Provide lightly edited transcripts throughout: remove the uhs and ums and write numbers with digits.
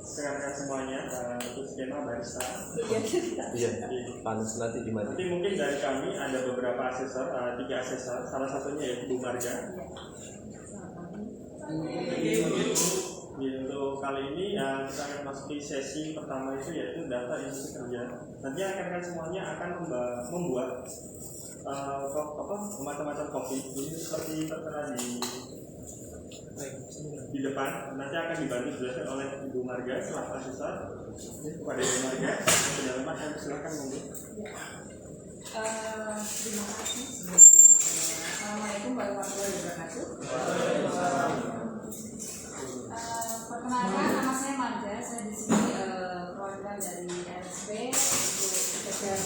rekan-rekan semuanya untuk skema barista. Iya, panas nanti gimana? Nanti mungkin dari kami ada beberapa asesor, 3 asesor, salah satunya yaitu Bu Marga. Untuk kali ini kita akan masuki sesi pertama itu yaitu data industri kerja. Nanti rekan-rekan semuanya akan membuat macam-macam kopi. Ini seperti tertera di depan. Nanti akan dibantu jelaskan oleh Ibu Marga selaku asesor. Kepada Ibu Marga, pendalaman kami silakan monggo. Terima kasih sebelumnya. Assalamualaikum warahmatullahi wabarakatuh. Perkenalkan, nama saya Marga. Saya di sini perwakilan dari RSP untuk sekedar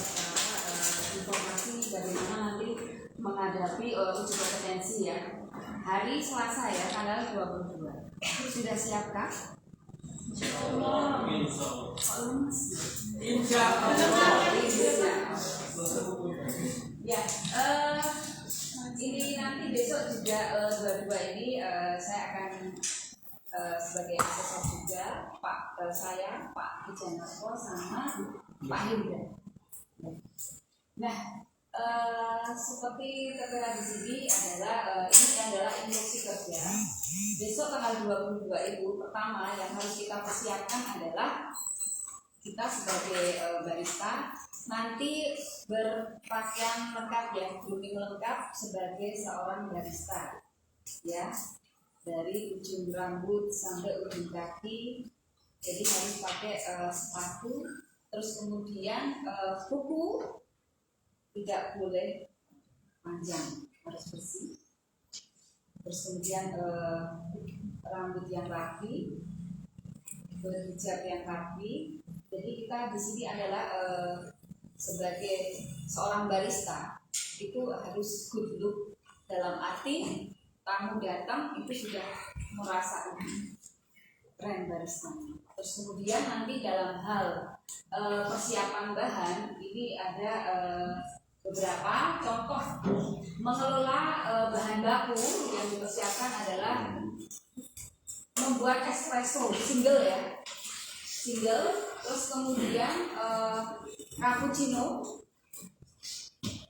informasi bagaimana nanti menghadapi uji kompetensi ya. Hari Selasa ya, tanggal 22. Sudah siapkah? Insyaallah. Ya, ini nanti besok juga 22 ini saya akan sebagai asesor juga saya Pak Kijanarko sama Pak Hindra. Nah, seperti tertera di sini adalah ini adalah instruksi kerja. Besok tanggal 22 itu pertama yang harus kita persiapkan adalah kita sebagai barista nanti berpakaian lengkap ya, grooming lengkap sebagai seorang barista ya, dari ujung rambut sampai ujung kaki. Jadi harus pakai sepatu, terus kemudian kuku tidak boleh panjang, harus bersih. Terus kemudian rambut yang rapi, berhijab yang rapi. Jadi kita di sini adalah sebagai seorang barista itu harus good look, dalam arti tamu datang itu sudah merasa keren baristanya. Terus kemudian nanti dalam hal persiapan bahan ini ada beberapa contoh mengelola bahan baku yang dipersiapkan adalah membuat espresso single ya, terus kemudian cappuccino,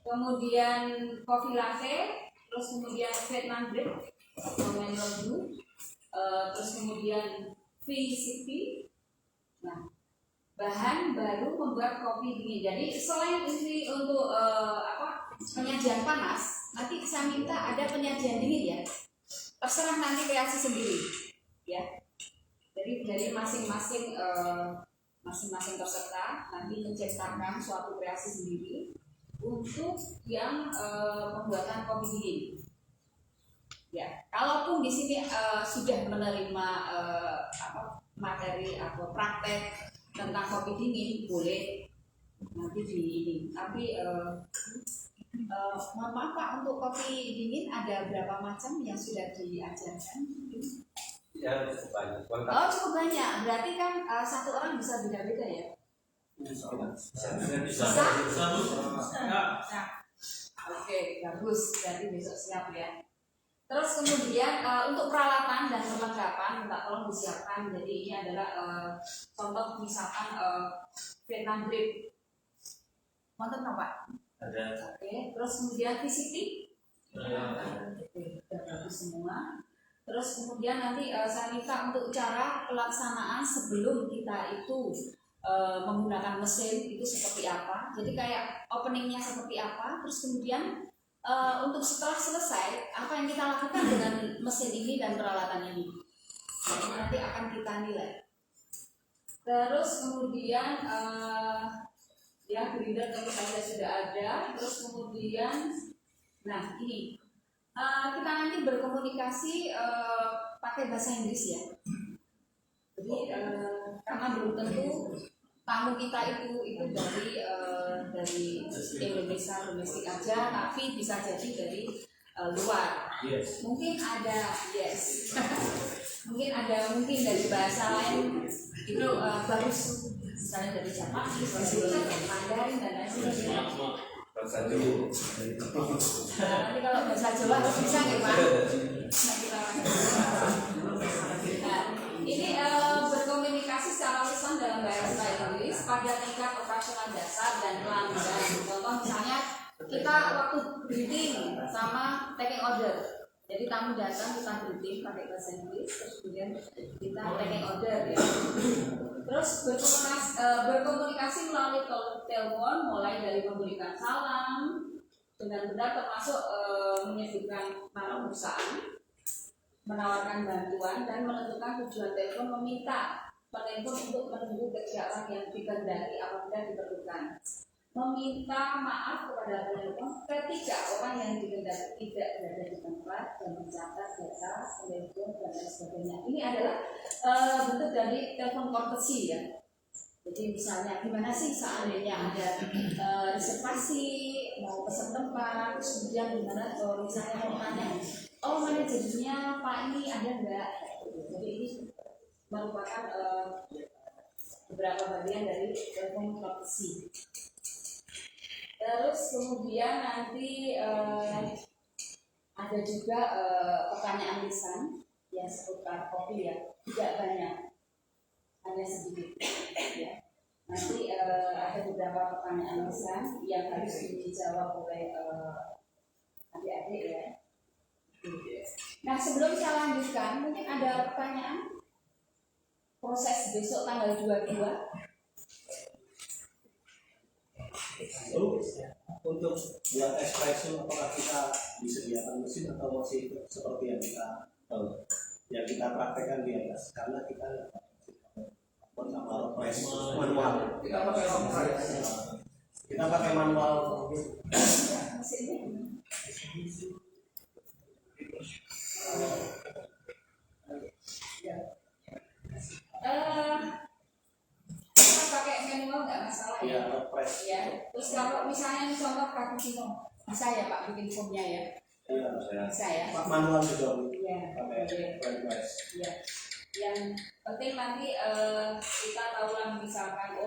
kemudian coffee latte, terus kemudian Vietnam bread atau menu, terus kemudian VCP. Nah, bahan baru membuat kopi dingin. Jadi selain ini untuk penyajian panas, nanti saya minta ada penyajian dingin ya. Terserah nanti kreasi sendiri, ya. Jadi dari masing-masing peserta nanti menciptakan suatu kreasi sendiri untuk yang pembuatan kopi dingin. Ya, kalaupun di sini sudah menerima materi atau praktek tentang kopi dingin, boleh nanti di ini. Tapi mohon maaf Pak, untuk kopi dingin ada berapa macam yang sudah diajarkan? Ya, cukup banyak. Oh, cukup banyak. Berarti kan satu orang bisa beda-beda ya? Bisa. Oke, bagus. Berarti besok siap ya. Terus kemudian untuk peralatan dan perlengkapan minta tolong disiapkan. Jadi ini adalah contoh misalkan Vietnam bread. Mantap nggak Pak? Ada. Oke. Terus kemudian VCT. Oke, sudah bagus semua. Terus kemudian nanti saya minta untuk cara pelaksanaan sebelum kita itu menggunakan mesin itu seperti apa. Jadi kayak openingnya seperti apa. Terus kemudian untuk setelah selesai apa yang kita lakukan dengan mesin ini dan peralatan ini. Jadi nanti akan kita nilai. Terus kemudian ya grinder tentu saja sudah ada. Terus kemudian nah ini kita nanti berkomunikasi pakai bahasa Inggris ya. Jadi karena belum tentu tamu kita itu dari Indonesia domestik aja, tapi bisa jadi dari luar. Yes. Mungkin ada mungkin dari bahasa lain itu bagus, misalnya dari Jepang, dari Mandarin dan lain sebagainya. Bahasa Jawa. Nanti kalau bahasa Jawa harus bisa nggak Pak? Nah, ini berkomunikasi secara bahasa Inggris pada tingkat operasional dasar dan pelanggan. Contoh misalnya kita waktu greeting sama taking order. Jadi tamu datang kita greeting pakai bahasa Inggris, terus kemudian kita taking order ya. Terus berkomunikasi melalui telepon, mulai dari memberikan salam dengan benar termasuk menyebutkan nama perusahaan, menawarkan bantuan dan menentukan tujuan telepon, meminta penelpon untuk menunggu kegiatan yang dikehendaki apabila diperlukan, meminta maaf kepada penelpon ketika orang yang dikehendaki tidak berada di tempat dan mencatat data penelpon dan lain sebagainya. Ini adalah bentuk dari telepon courtesy ya. Jadi misalnya gimana sih seandainya ada reservasi mau pesan tempat, terus kemudian gimana kalau misalnya mau tanya, oh manajernya Pak ini ada enggak? Jadi ini merupakan beberapa bagian dari telepon courtesy. Terus kemudian nanti ada juga pertanyaan lisan yang seputar kopi ya, tidak banyak, hanya sedikit ya. Nanti ada beberapa pertanyaan lisan yang harus dijawab oleh adik-adik ya. Nah sebelum saya lanjutkan, mungkin ada pertanyaan proses besok tanggal 22. Untuk buat espresso apakah kita disediakan mesin atau masih seperti yang kita praktekkan di atas, karena kita sama press manual. Kita pakai manual. Kita pakai manual nggak masalah ya. Press. Ya. Terus kalau misalnya contoh bikin form, bisa ya Pak bikin formnya ya. Bisa ya. Manual juga. Iya. Pakai press. Iya. Yang penting nanti kita tahu lah misalkan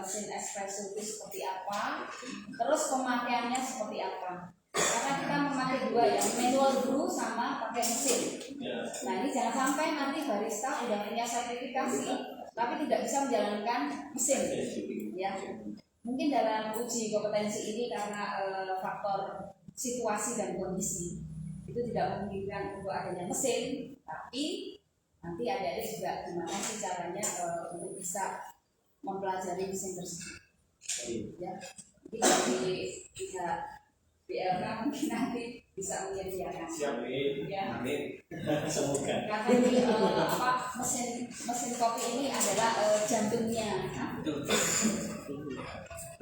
mesin espresso itu seperti apa, terus pemakaiannya seperti apa. Karena kita memakai dua ya, manual brew sama pakai mesin. Nah ini jangan sampai nanti barista udah punya sertifikasi tapi tidak bisa menjalankan mesin. Ya, mungkin dalam uji kompetensi ini karena faktor situasi dan kondisi itu tidak memungkinkan untuk adanya mesin, tapi nanti adik-adik juga gimana sih caranya untuk bisa mempelajari mesin tersebut. Ya, jadi dari pihak BLK mungkin nanti bisa menyediakan. Siap ya. Amin. Semoga. Karena ini mesin kopi ini adalah jantungnya.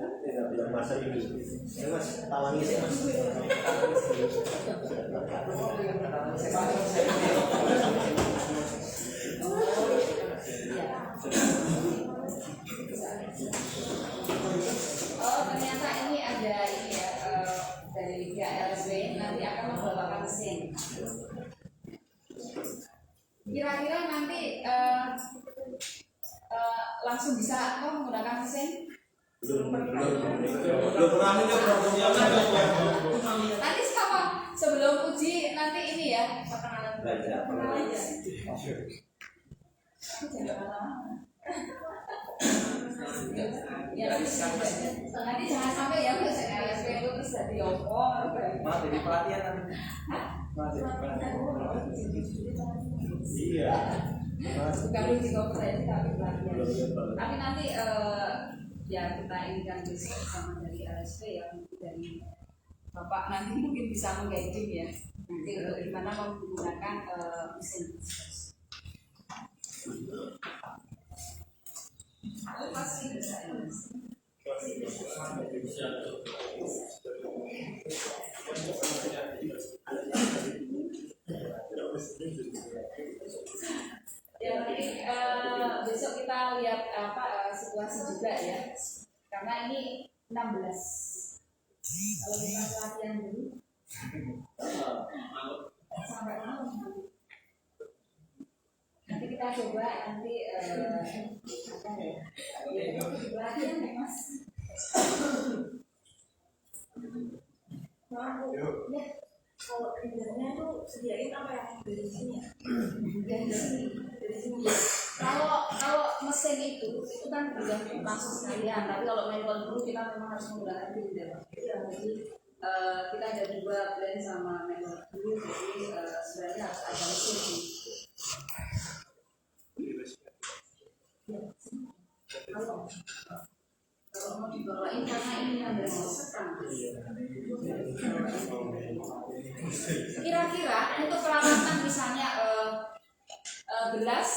Tidak masa ini. Ya Mas, talangi sih Mas. Oh ternyata ini ada ini ya dari pihak LSW nanti akan membawakan mesin. Kira-kira nanti langsung bisa menggunakan mesin? Belum pernah Nanti sama sebelum uji nanti ini ya perkenalan aja. Ya nanti jangan sampai ya LSP itu terus jadi opor. Malah jadi pelatihan nanti. Iya. Bukan uji kompetensi tapi pelatihan. Tapi nanti ya kita inikan besok sama dari LSP ya, dari Bapak nanti mungkin bisa mengguiding ya nanti untuk gimana menggunakan mesin. Pasti bisa ya nanti besok kita lihat situasi juga ya karena ini 16 kalau kita latihan dulu sampai malam nanti kita coba nanti apa ya latihan ya Mas ya kalau kerjanya tuh sediain apa yang dari sini ya dari sini kalau mesin kan udah langsung sekalian, tapi kalau manual dulu kita memang harus menggunakan blender. Jadi kita ada 2 blend sama manual dulu, jadi sebenarnya harus ada mesin sih. Kalau mau dibawain karena ini yang dari sekarang. Kira-kira untuk peralatan misalnya gelas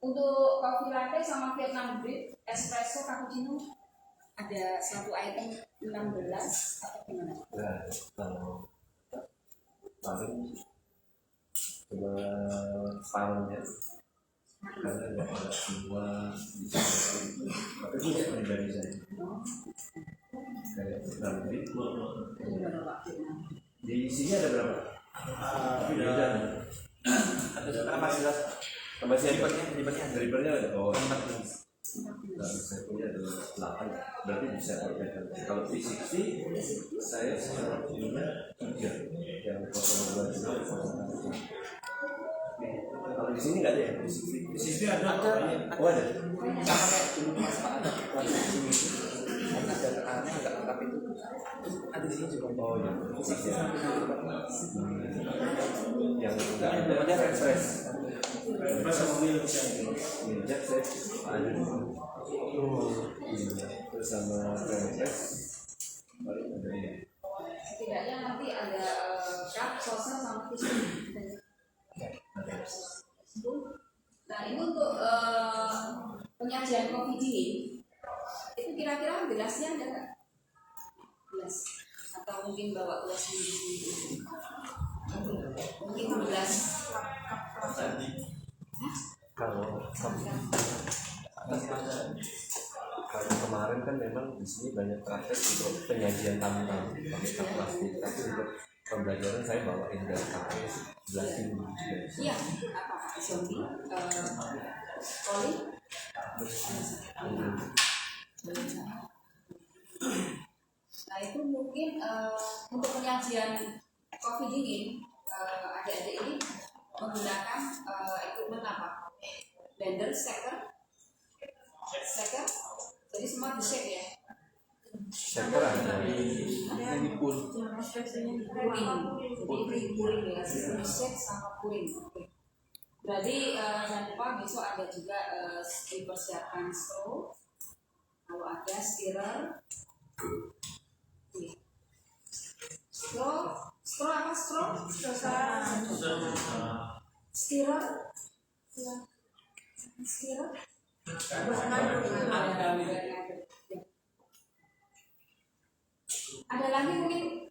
untuk coffee latte sama Vietnam drip, espresso, cappuccino ada satu item 16 atau gimana? Nah, kalau paling cuma separuhnya karena nggak ada semua bisa, tapi punya pribadi saya kayak nanti di sini ada berapa? Tapi beda. Ada kapasitas drivernya ada 4. Nah, saya punya ada 8, berarti bisa orderan. Kalau V60 saya punya 3 yang 0,2 juga. Kalau di sini nggak ada ya? Di sini ada. Oh ada. Sama kayak dulu Mas Pak ada warna sini karena ada tekanannya nggak lengkap itu ada di sini juga. Oh ya. Yang nggak ada namanya French Press sama milk saya. minyak saya ada. Terus sama French paling ada ya. Setidaknya nanti ada cup, saucer sama tisu. Nah ini untuk penyajian kopi dingin itu kira-kira gelasnya ada nggak? Gelas atau mungkin bawa gelas sendiri? Mungkin gelas. Kalau kemarin kan memang di sini banyak praktek untuk penyajian tamu-tamu pakai cup plastik, tapi untuk pembelajaran saya bawain dari KS belasin juga. Iya, apa? Zombie, poli. Nah itu mungkin untuk penyajian kopi dingin adik-adik ini menggunakan equipment apa? Blender, shaker, jadi semua di shake ya. Shaker ada. Yang di pool. Puring ya, sistem shake sama puring. Berarti jangan lupa besok ada juga dipersiapkan straw. Kalau ada stirrer. Straw apa straw? Stirrer. Stirrer. Ada lagi mungkin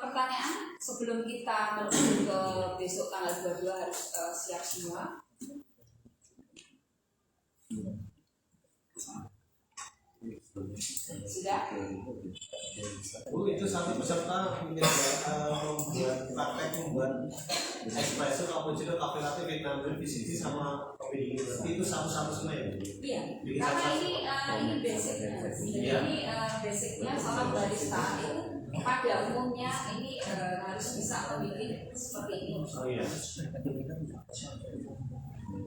pertanyaan sebelum kita menuju ke besok tanggal 22 harus siap semua. Sudah? Itu satu peserta membuat praktek membuat espresso, cappuccino, cafe latte, Vietnam drip, V60 sama kopi dingin. Itu satu-satu semua ya? Iya. Karena ini basicnya. Jadi ini basicnya seorang barista itu pada umumnya ini harus bisa membuat seperti ini. Oh iya.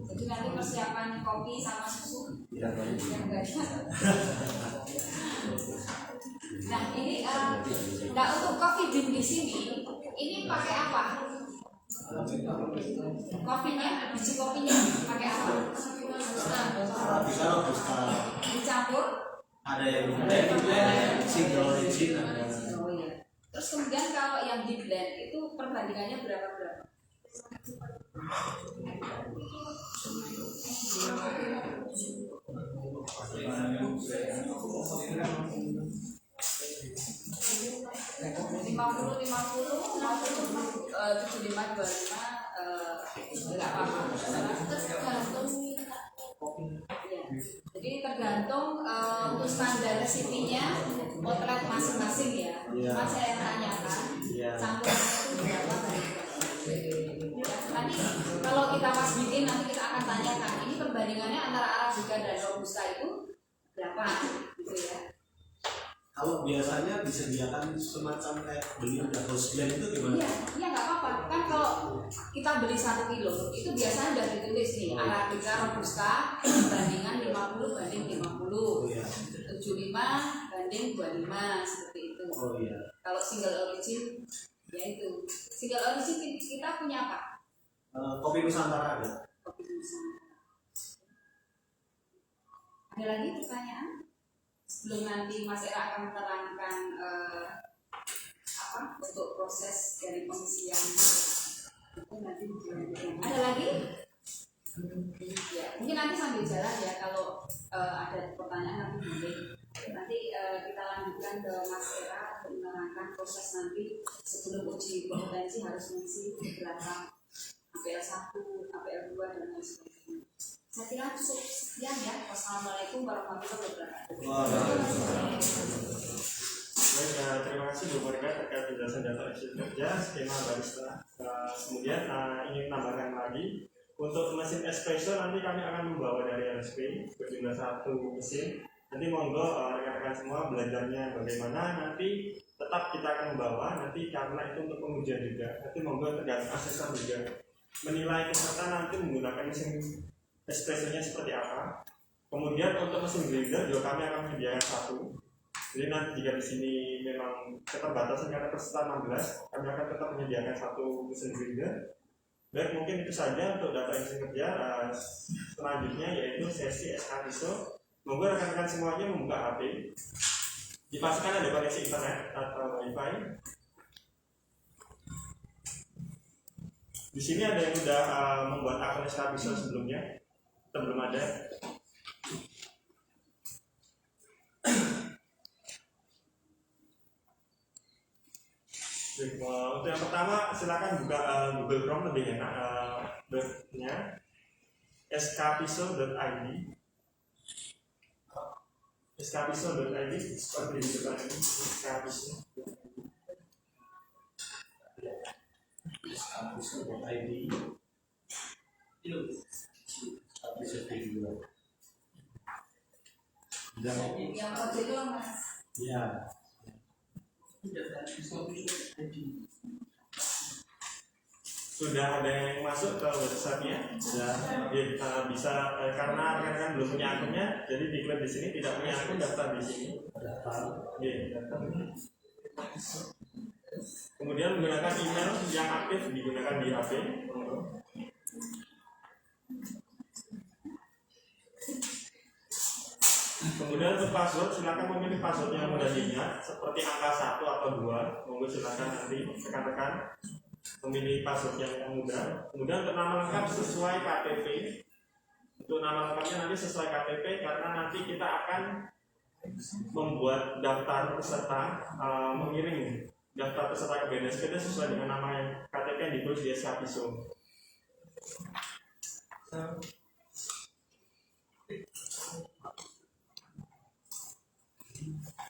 Jadi nanti persiapan kopi sama susu yang enggak ada. Nah ini nah untuk coffee bean di sini ini pakai apa? Kopinya, biji kopinya pakai apa? Bisa robusta. Dicampur? Ada yang blend, single origin. Oh iya. Terus kemudian kalau yang di blend itu perbandingannya berapa? Lima puluh, 75, 25, nggak apa-apa. Jadi tergantung untuk standar resipinya outlet masing-masing ya. Cuma saya tanyakan campurannya itu berapa kali. Nanti kalau kita pas bikin nanti kita akan tanyakan ini perbandingannya antara Arabica dan Robusta itu berapa gitu ya. Kalau biasanya disediakan semacam kayak beli udah house blend itu gimana? Iya nggak apa-apa. Kan kalau kita beli 1 kilo itu biasanya udah ditulis nih Arabica Robusta perbandingan 50 50 banding 50, 75 banding 25 seperti itu. Oh iya. Kalau single origin ya itu. Single origin kita punya apa? Kopi Nusantara ada. Kopi Nusantara. Ada lagi pertanyaan? Sebelum nanti Mas Era akan menerangkan apa untuk proses dari pengisian itu nanti. Ada lagi? Ya, mungkin nanti sambil jalan ya, kalau ada pertanyaan nanti boleh. Nanti kita lanjutkan ke Mas Era untuk menerangkan proses nanti sebelum uji kompetensi harus mengisi berapa APL 1, APL 2 dan lain sebagainya. Saya kira cukup sekian ya. Wassalamualaikum warahmatullahi wabarakatuh. Baik, terima kasih Bu Monika terkait penjelasan daftar isi kerja, skema barista. Kemudian ingin tambahkan lagi untuk mesin espresso nanti kami akan membawa dari RSP berjumlah 1 mesin. Nanti monggo rekan-rekan semua belajarnya bagaimana, nanti tetap kita akan membawa nanti karena itu untuk pengujian juga. Nanti monggo tergantung asesor juga menilai peserta nanti menggunakan mesin espressonya seperti apa. Kemudian untuk mesin grinder juga kami akan menyediakan 1. Jadi nanti jika di sini memang keterbatasan karena peserta 16, kami akan tetap menyediakan 1 mesin grinder. Baik, mungkin itu saja untuk data isi kerja. Selanjutnya yaitu sesi SK ISO. Monggo rekan-rekan semuanya membuka HP. Dipastikan ada koneksi internet atau WiFi. Di sini ada yang sudah membuat akun SK ISO sebelumnya. Atau belum ada? Untuk yang pertama silakan buka Google Chrome, lebih enak webnya skpiso.id. skpiso.id seperti di depan ini, skpiso. skpiso.id. Yang kode itu Mas. Ya. Sudah ada yang masuk ke website-nya? Sudah. Bisa karena rekan-rekan belum punya akunnya, jadi diklik di sini tidak punya akun, daftar di sini. Daftar. Kemudian menggunakan email yang aktif digunakan di HP. Kemudian untuk password, silakan memilih password yang mudah diingat seperti angka 1 atau 2. Monggo silakan nanti rekan-rekan memilih password yang mudah. Kemudian untuk nama lengkap sesuai KTP. Untuk nama lengkapnya nanti sesuai KTP karena nanti kita akan membuat daftar peserta, mengirim daftar peserta ke BNSPT sesuai dengan nama yang KTP yang ditulis di SK ISO.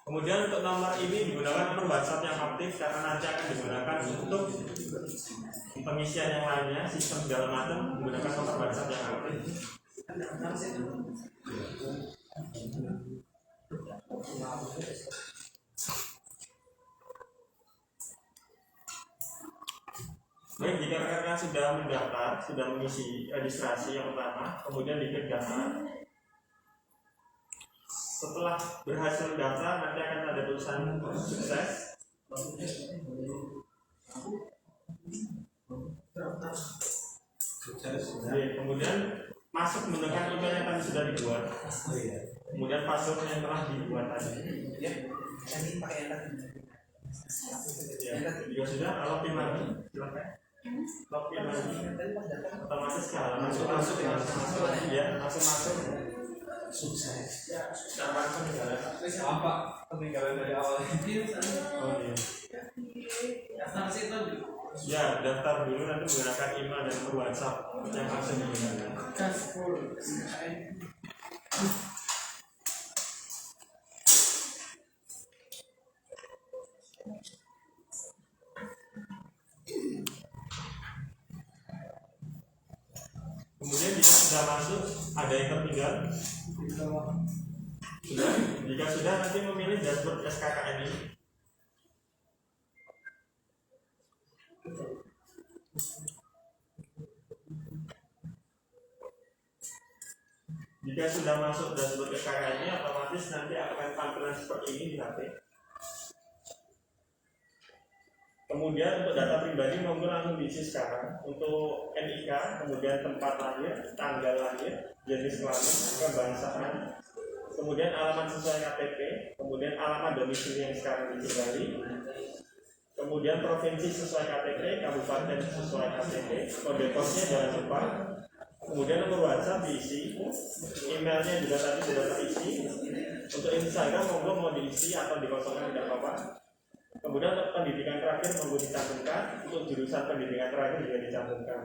Kemudian untuk nomor ini digunakan nomor WhatsApp yang aktif karena nanti akan digunakan untuk pengisian yang lainnya, sistem segala macam menggunakan nomor WhatsApp yang aktif. Baik, jika rekan-rekan sudah mendaftar, sudah mengisi registrasi yang utama, kemudian diklik daftar. Setelah berhasil daftar, nanti akan ada tulisan sukses. Kemudian masuk menggunakan email yang tadi sudah dibuat. Kemudian password yang telah dibuat tadi. Ya, jika sudah, login lagi. Silakan. Login lagi. Otomatis ke halaman masuk ya, langsung masuk. Sukses. Langsung jalan. Apa peninggalan dari awal ini? Oh iya. Daftar situ. Ya, daftar dulu nanti menggunakan email dan WhatsApp yang langsung digunakan. Kemudian jika sudah masuk, ada yang tertinggal. Sudah, jika sudah nanti memilih dashboard SKKN ini. Jika sudah masuk dashboard KKN ini, otomatis nanti akan tampilan seperti ini di HP. Kemudian untuk data pribadi monggo langsung diisi sekarang. Untuk NIK, kemudian tempat lahir, tanggal lahir, jenis kelamin, kebangsaan, kemudian alamat sesuai KTP, kemudian alamat domisili yang sekarang ditinggali, kemudian provinsi sesuai KTP, kabupaten sesuai KTP, kode posnya jangan lupa. Kemudian nomor WhatsApp diisi, emailnya juga tadi sudah terisi. Untuk Instagram monggo mau diisi atau dikosongkan tidak apa-apa. Kemudian untuk pendidikan terakhir monggo dicantumkan, untuk jurusan pendidikan terakhir juga dicantumkan.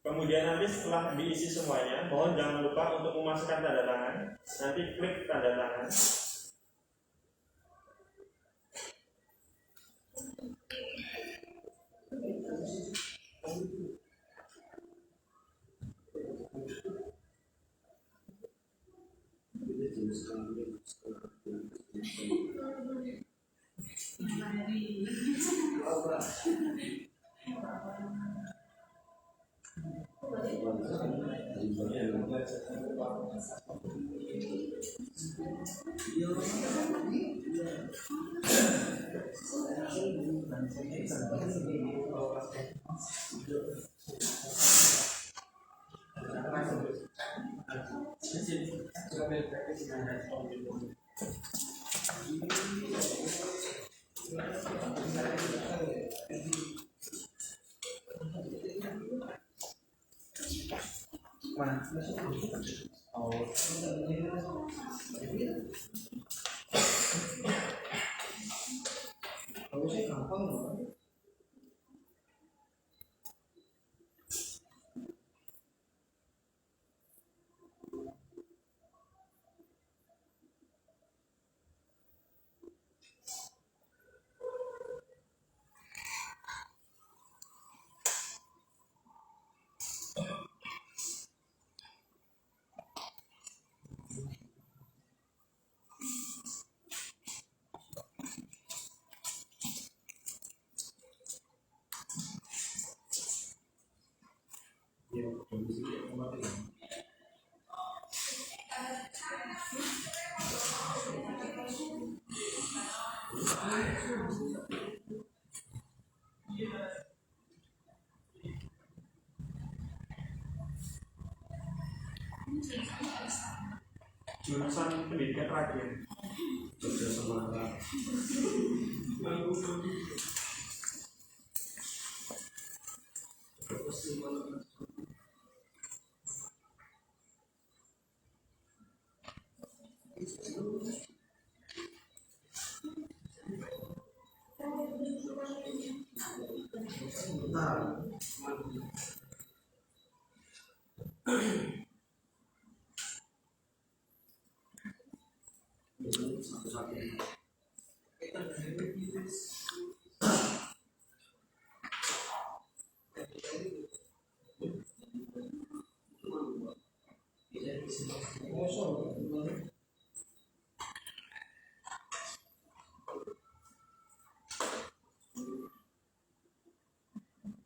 Kemudian nanti setelah diisi semuanya, mohon jangan lupa untuk memasukkan tanda tangan. Nanti klik tanda tangan. Jurusan pendidikan terakhir.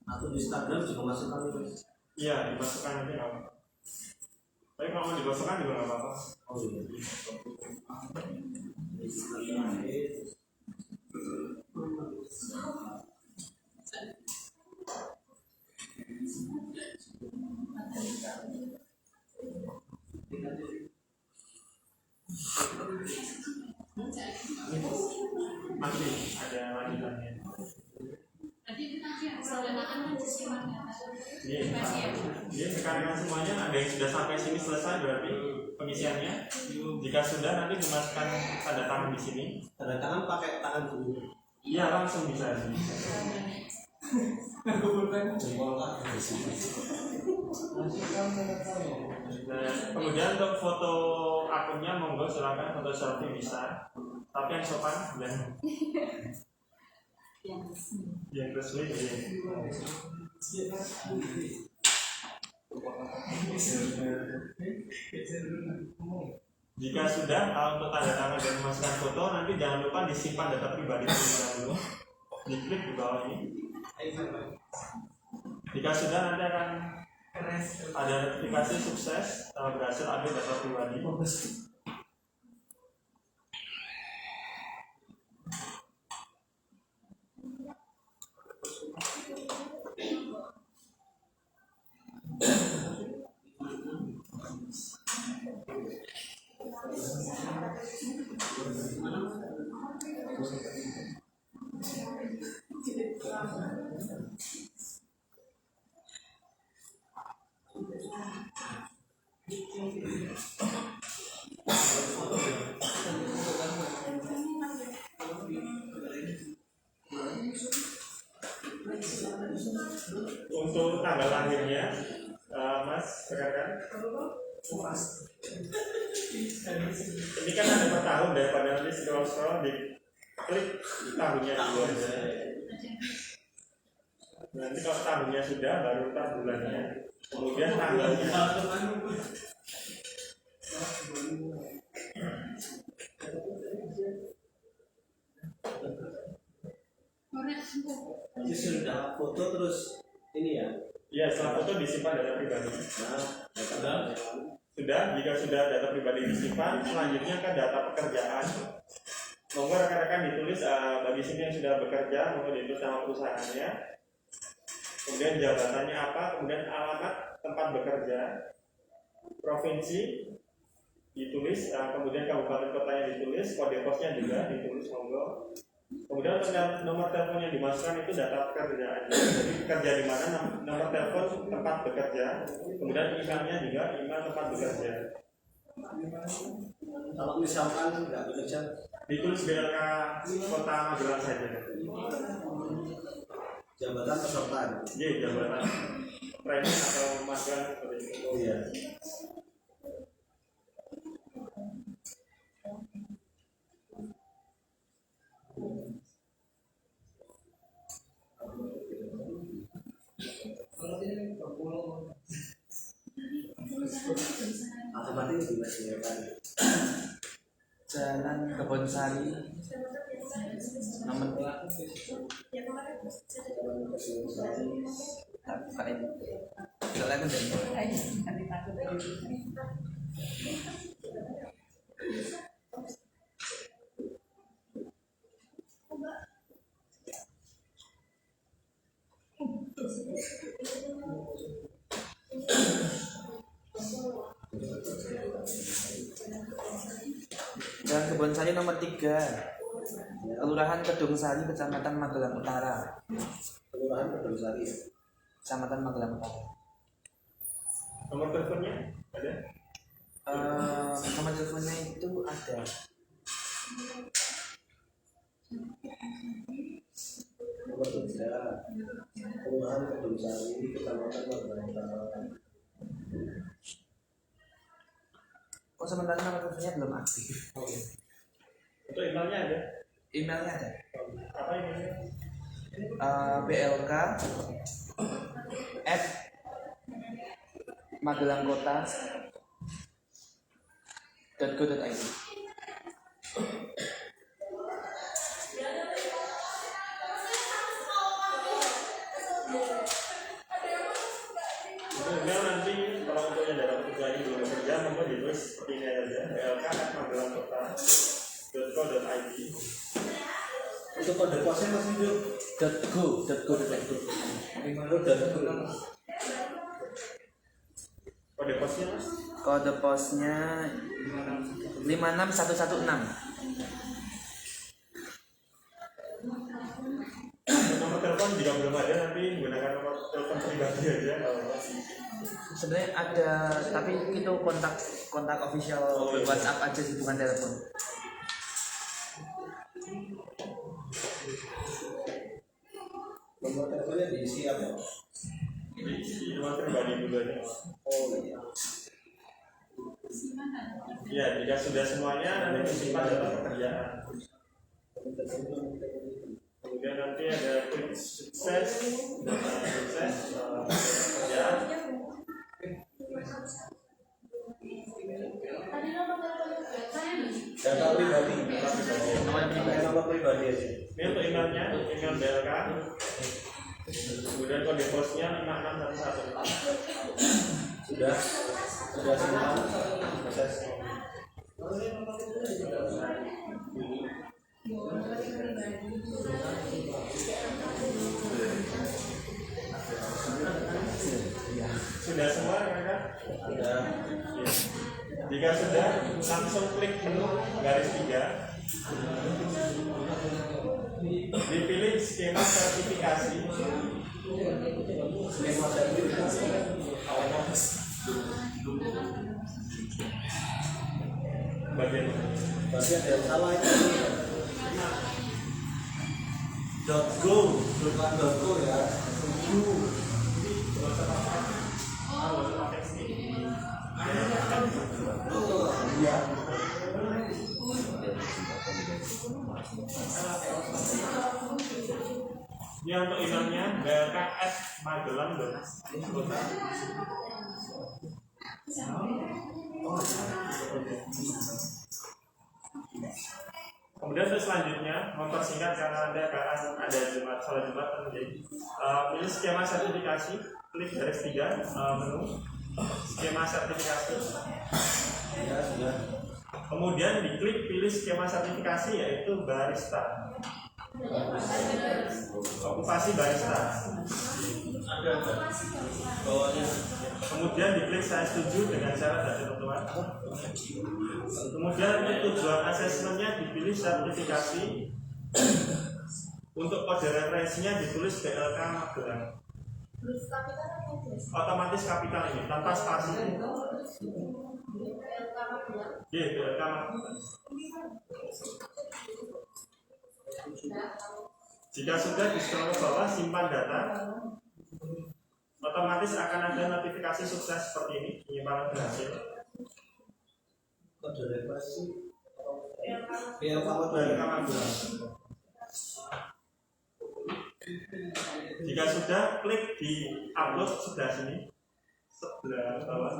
Atau di Instagram juga masukkan itu. Iya, dimasukkan nanti nggak apa-apa. Tapi kalau mau digosokkan juga nggak apa-apa. Oh iya. Masih ada lanjutannya. Iya, sekarang semuanya ada yang sudah sampai sini selesai berarti pengisiannya. Jika sudah nanti dimasukkan tanda tangan di sini. Tanda tangan pakai tangan dulu. Iya, langsung bisa. Nah, kemudian untuk foto akunnya monggo silakan, foto selfie bisa. Tapi yang sopan dan yang resmi Jika sudah untuk tanda tangan dan memasukkan foto, nanti jangan lupa disimpan data pribadi terlebih dahulu. Diklik di bawah ini. Jika sudah, nanti akan ada notifikasi sukses berhasil ambil data pribadi. Untuk tanggal lahirnya, Mas, rekan-rekan. Ini kan ada per tahun daripada nanti scroll di klik tahunnya dulu aja. Nanti kalau tahunnya sudah, baru ntar bulannya, kemudian tanggalnya. Jadi sudah foto terus ini ya. Ya, setelah foto disimpan data pribadi. Nah, Sudah, jika sudah data pribadi disimpan, selanjutnya kan data pekerjaan. Monggo rekan-rekan ditulis bagi sini yang sudah bekerja, monggo ditulis nama perusahaannya, kemudian jabatannya apa, kemudian alamat tempat bekerja, provinsi ditulis, kemudian kabupaten kotanya ditulis, kode posnya juga ditulis, monggo. Kemudian untuk nomor telepon yang dimasukkan itu data pekerjaan. Jadi kerja di mana, nomor telepon tempat bekerja, kemudian emailnya juga email tempat bekerja. kalau misalkan nggak bekerja, Ditulis BLK Kota Magelang saja. jabatan peserta. Iya, jabatan training atau magang seperti itu. Iya. Otomatis dimasukkan. Jalan Kebonsari nomor bukain soalnya kan dari Jalan Kebonsari nomor 3, Kelurahan Kedungsari, Kecamatan Magelang Utara. Kelurahan Kedungsari. Kecamatan Magelang Utara. Nomor teleponnya ada? Nomor teleponnya itu ada. Nomor 3. Kelurahan Kedungsari, Kecamatan Magelang Utara. Oh, sementara nomor teleponnya belum aktif. Untuk emailnya ada? Emailnya ada. Apa emailnya? BLK @magelangkota.go.id. Email nanti kalau untuk yang dalam tujuan belum bekerja, monggo ditulis seperti ini aja, blk@magelangkota.co.id. Untuk kode posnya masih hidup. .go.id. Kode posnya Mas? Kode posnya 56116. Nomor telepon jika belum ada, nanti menggunakan nomor telepon pribadi aja kalau masih. Sebenarnya ada, tapi itu kontak official WhatsApp aja sih, bukan telepon. Nomor teleponnya diisi apa? Di nomor pribadi dulu aja. Oh iya. Ya, jika sudah semuanya, nanti disimpan data pekerjaan. Kemudian nanti ada klik sukses, pekerjaan. Data pribadi. Nomor pribadi. Nomor pribadi aja. Ini untuk emailnya, email BLK. Kemudian kode posnya 5611. Sudah semua proses. Sudah semua rekan-rekan? Sudah. Ya. Jika sudah, langsung klik menu garis 3. Dipilih skema sertifikasi. Skema sertifikasi. Bagian Yang salah itu .go bukan .go ya. Iya. Ini untuk emailnya blk@magelang.kota. Kemudian untuk selanjutnya mempersingkat karena Anda akan ada salah Jumat menjadi pilih skema sertifikasi, klik garis 3 menu skema sertifikasi. Ya, sudah. Kemudian diklik pilih skema sertifikasi yaitu barista. Okupasi barista. Bawahnya. Kemudian diklik saya setuju dengan syarat dan ketentuan. Kemudian untuk tujuan asesmennya dipilih sertifikasi. Untuk kode referensinya ditulis BLK Magelang. Otomatis kapital ini tanpa spasi. BLK Magelang. Jika sudah di scroll ke bawah simpan data, otomatis akan ada notifikasi sukses seperti ini, penyimpanan berhasil. Kode referensi. BLK Magelang. Jika sudah, klik di upload sebelah sini, sebelah bawah.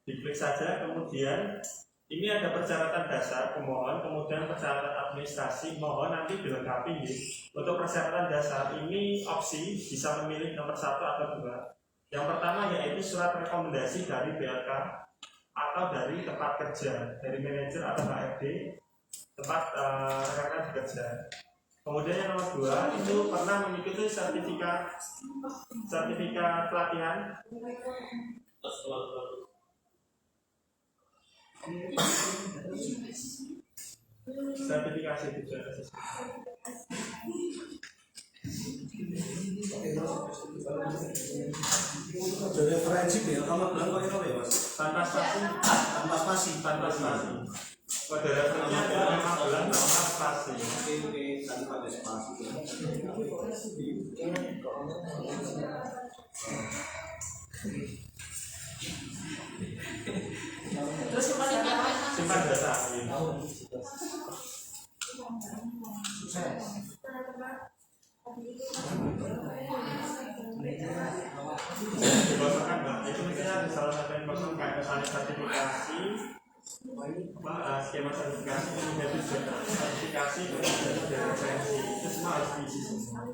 Diklik saja, kemudian ini ada persyaratan dasar pemohon, kemudian persyaratan administrasi. Mohon nanti dilengkapi ya. Untuk persyaratan dasar ini opsi bisa memilih nomor 1 atau 2. Yang pertama yaitu surat rekomendasi dari BLK atau dari tempat kerja, dari manajer atau HRD tempat rekan bekerja. Kemudian yang nomor 2 itu pernah mengikuti sertifikat pelatihan. Sertifikasi tujuan asesmen. Kode referensi BLK Magelang pakai apa ya, Mas? Tanpa spasi. Tanpa spasi. Tanpa spasi. Kode referensinya BLK Magelang tanpa spasi. Oke, tanpa ada spasi. Terus Simpan data. Dibosankan Mbak, itu misalnya ada salah satu yang bosan kayak misalnya sertifikasi, skema sertifikasi, kemudian sertifikasi, kemudian referensi, itu semua harus diisi semua.